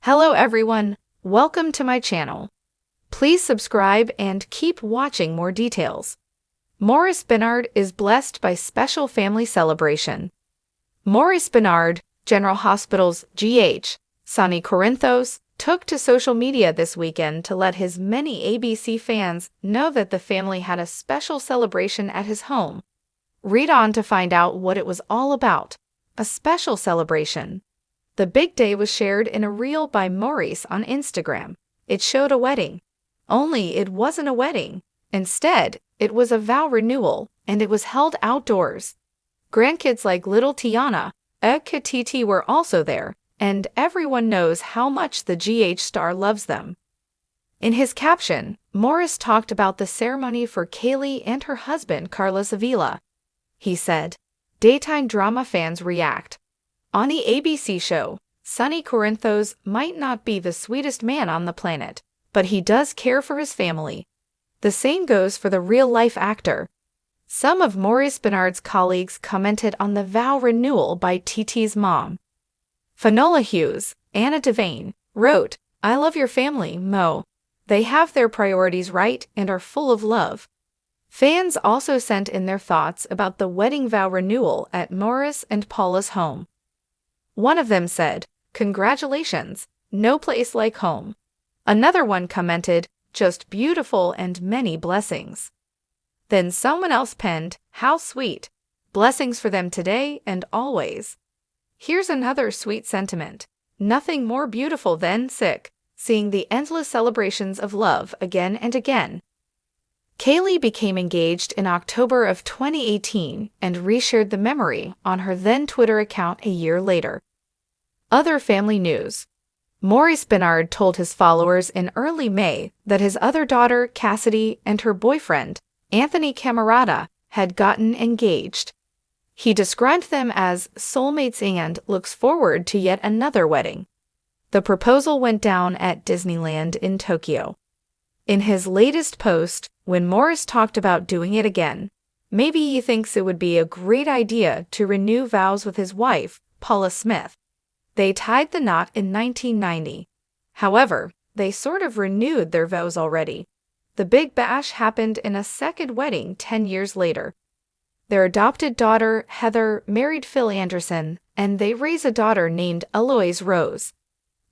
Hello everyone, welcome to my channel. Please subscribe and keep watching more details. Maurice Benard is blessed by special family celebration. Maurice Benard, General Hospital's GH, Sonny Corinthos, took to social media this weekend to let his many ABC fans know that the family had a special celebration at his home. Read on to find out what it was all about. A special celebration. The big day was shared in a reel by Maurice on Instagram. It showed a wedding. Only it wasn't a wedding. Instead, it was a vow renewal, and it was held outdoors. Grandkids like little Tiana, Titi were also there, and everyone knows how much the GH star loves them. In his caption, Maurice talked about the ceremony for Kaylee and her husband Carlos Avila. He said, "Daytime drama fans react. On the ABC show, Sonny Corinthos might not be the sweetest man on the planet, but he does care for his family. The same goes for the real-life actor." Some of Maurice Benard's colleagues commented on the vow renewal by TT's mom. Fanola Hughes, Anna Devane, wrote, "I love your family, Mo. They have their priorities right and are full of love." Fans also sent in their thoughts about the wedding vow renewal at Maurice and Paula's home. One of them said, "Congratulations, no place like home." Another one commented, "Just beautiful and many blessings." Then someone else penned, "How sweet. Blessings for them today and always." Here's another sweet sentiment. "Nothing more beautiful than seeing the endless celebrations of love again and again." Kaylee became engaged in October of 2018 and reshared the memory on her then Twitter account a year later. Other family news. Maurice Benard told his followers in early May that his other daughter, Cassidy, and her boyfriend, Anthony Camarata, had gotten engaged. He described them as soulmates and looks forward to yet another wedding. The proposal went down at Disneyland in Tokyo. In his latest post, when Maurice talked about doing it again, maybe he thinks it would be a great idea to renew vows with his wife, Paula Smith. They tied the knot in 1990. However, they sort of renewed their vows already. The big bash happened in a second wedding 10 years later. Their adopted daughter, Heather, married Phil Anderson, and they raise a daughter named Eloise Rose.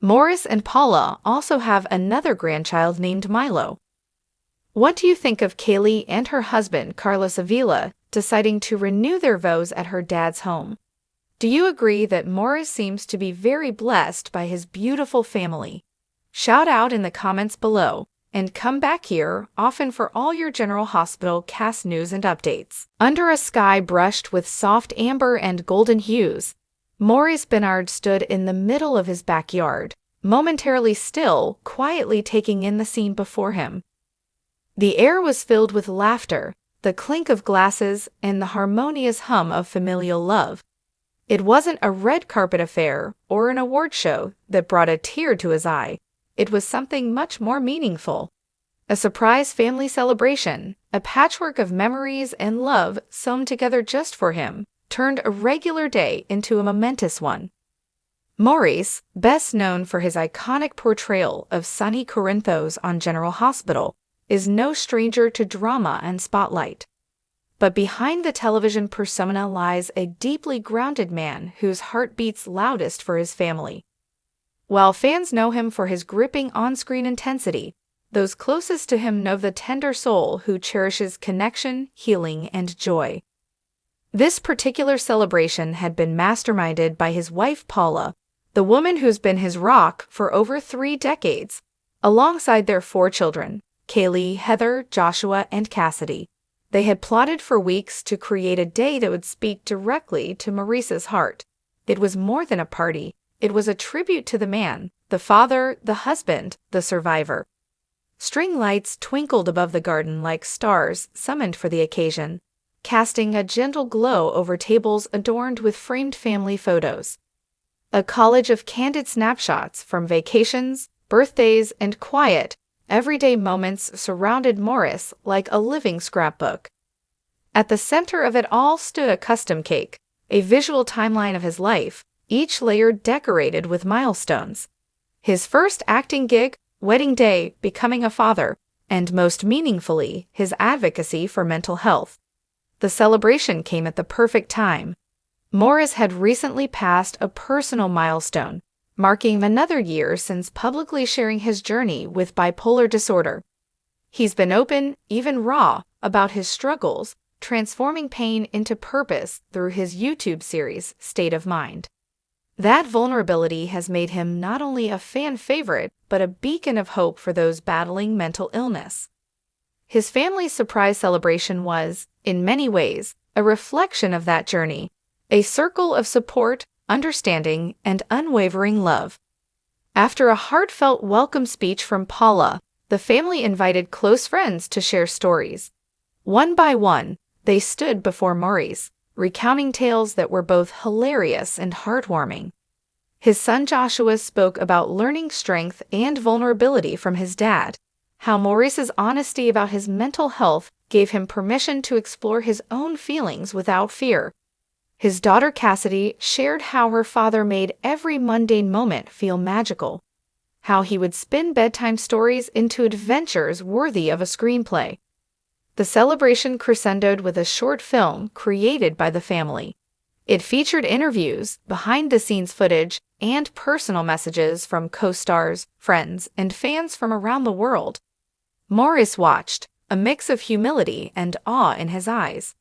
Maurice and Paula also have another grandchild named Milo. What do you think of Kaylee and her husband, Carlos Avila, deciding to renew their vows at her dad's home? Do you agree that Maurice seems to be very blessed by his beautiful family? Shout out in the comments below, and come back here often for all your General Hospital cast news and updates. Under a sky brushed with soft amber and golden hues, Maurice Benard stood in the middle of his backyard, momentarily still, quietly taking in the scene before him. The air was filled with laughter, the clink of glasses, and the harmonious hum of familial love. It wasn't a red carpet affair or an award show that brought a tear to his eye. It was something much more meaningful. A surprise family celebration, a patchwork of memories and love sewn together just for him, turned a regular day into a momentous one. Maurice, best known for his iconic portrayal of Sonny Corinthos on General Hospital, is no stranger to drama and spotlight. But behind the television persona lies a deeply grounded man whose heart beats loudest for his family. While fans know him for his gripping on-screen intensity, those closest to him know the tender soul who cherishes connection, healing, and joy. This particular celebration had been masterminded by his wife Paula, the woman who's been his rock for over 3 decades, alongside their 4 children, Kaylee, Heather, Joshua, and Cassidy. They had plotted for weeks to create a day that would speak directly to Maurice's heart. It was more than a party. It was a tribute to the man, the father, the husband, the survivor. String lights twinkled above the garden like stars summoned for the occasion, casting a gentle glow over tables adorned with framed family photos. A collage of candid snapshots from vacations, birthdays, and quiet, everyday moments surrounded Maurice like a living scrapbook. At the center of it all stood a custom cake, a visual timeline of his life, each layer decorated with milestones. His first acting gig, wedding day, becoming a father, and most meaningfully, his advocacy for mental health. The celebration came at the perfect time. Maurice had recently passed a personal milestone, marking another year since publicly sharing his journey with bipolar disorder. He's been open, even raw, about his struggles, transforming pain into purpose through his YouTube series, State of Mind. That vulnerability has made him not only a fan favorite, but a beacon of hope for those battling mental illness. His family's surprise celebration was, in many ways, a reflection of that journey, a circle of support, understanding, and unwavering love. After a heartfelt welcome speech from Paula, the family invited close friends to share stories. One by one, they stood before Maurice, recounting tales that were both hilarious and heartwarming. His son Joshua spoke about learning strength and vulnerability from his dad, how Maurice's honesty about his mental health gave him permission to explore his own feelings without fear. His daughter Cassidy shared how her father made every mundane moment feel magical, how he would spin bedtime stories into adventures worthy of a screenplay. The celebration crescendoed with a short film created by the family. It featured interviews, behind-the-scenes footage, and personal messages from co-stars, friends, and fans from around the world. Maurice watched, a mix of humility and awe in his eyes.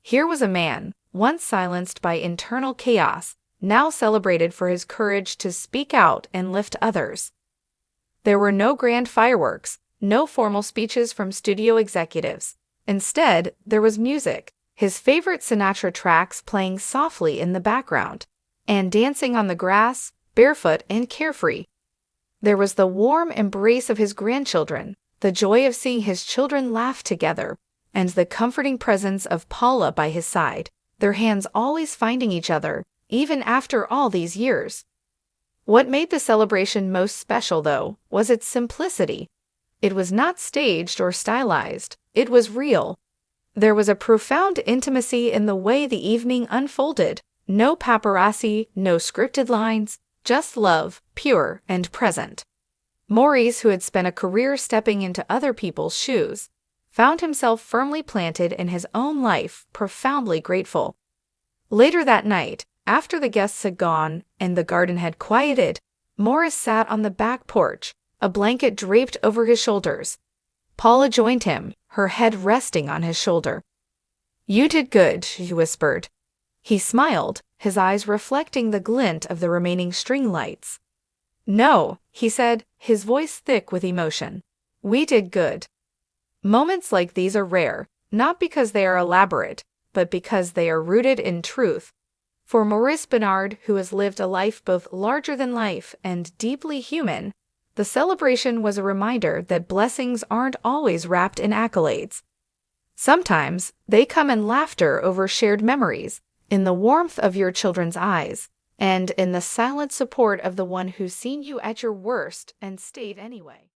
Here was a man, once silenced by internal chaos, now celebrated for his courage to speak out and lift others. There were no grand fireworks, no formal speeches from studio executives. Instead, there was music, his favorite Sinatra tracks playing softly in the background, and dancing on the grass, barefoot and carefree. There was the warm embrace of his grandchildren, the joy of seeing his children laugh together, and the comforting presence of Paula by his side, their hands always finding each other, even after all these years. What made the celebration most special, though, was its simplicity. It was not staged or stylized, it was real. There was a profound intimacy in the way the evening unfolded. No paparazzi, no scripted lines, just love, pure and present. Maurice, who had spent a career stepping into other people's shoes, found himself firmly planted in his own life, profoundly grateful. Later that night, after the guests had gone and the garden had quieted, Maurice sat on the back porch, a blanket draped over his shoulders. Paula joined him, her head resting on his shoulder. "You did good," she whispered. He smiled, his eyes reflecting the glint of the remaining string lights. "No," he said, his voice thick with emotion. "We did good." Moments like these are rare, not because they are elaborate, but because they are rooted in truth. For Maurice Benard, who has lived a life both larger than life and deeply human, the celebration was a reminder that blessings aren't always wrapped in accolades. Sometimes they come in laughter over shared memories, in the warmth of your children's eyes, and in the silent support of the one who's seen you at your worst and stayed anyway.